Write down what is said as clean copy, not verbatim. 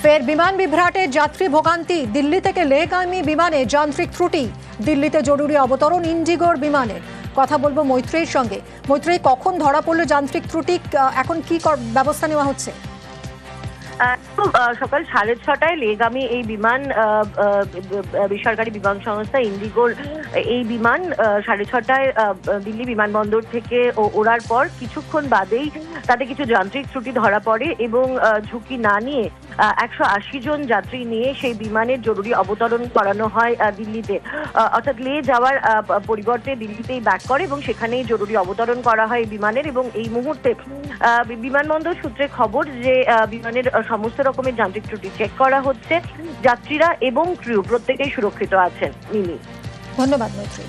ফের বিমান বিভ্রাটে যাত্রী ভোগান্তি। দিল্লি থেকে লেহগামী বিমানে যান্ত্রিক ত্রুটি। দিল্লিতে জরুরি অবতরণ ইন্ডিগোর বিমানের। কথা বলবো মৈত্রেয়ীর সঙ্গে। মৈত্রেয়ী, কখন ধরা পড়লো যান্ত্রিক ত্রুটি, এখন কি ব্যবস্থা নেওয়া হচ্ছে? সকাল 6:30টায় লেহগামী এই বিমান, বেসরকারি বিমান সংস্থা ইন্ডিগোর এই বিমান 6:30টায় দিল্লি বিমানবন্দর থেকে ওড়ার পর কিছুক্ষণ বাদেই তাতে কিছু যান্ত্রিক ত্রুটি ধরা পড়ে এবং ঝুঁকি না নিয়ে 180 জন যাত্রী নিয়ে সেই বিমানের জরুরি অবতরণ করানো হয় দিল্লিতে। অর্থাৎ লে যাওয়ার পরিবর্তে দিল্লিতেই ব্যাক করে এবং সেখানেই জরুরি অবতরণ করা হয় বিমানের। এবং এই মুহূর্তে বিমানবন্দর সূত্রে খবর যে বিমানের সমস্ত রকমের যান্ত্রিক ত্রুটি চেক করা হচ্ছে। যাত্রীরা এবং ক্রিউ প্রত্যেকেই সুরক্ষিত আছেন। মিমি, ধন্যবাদ মৈত্রী।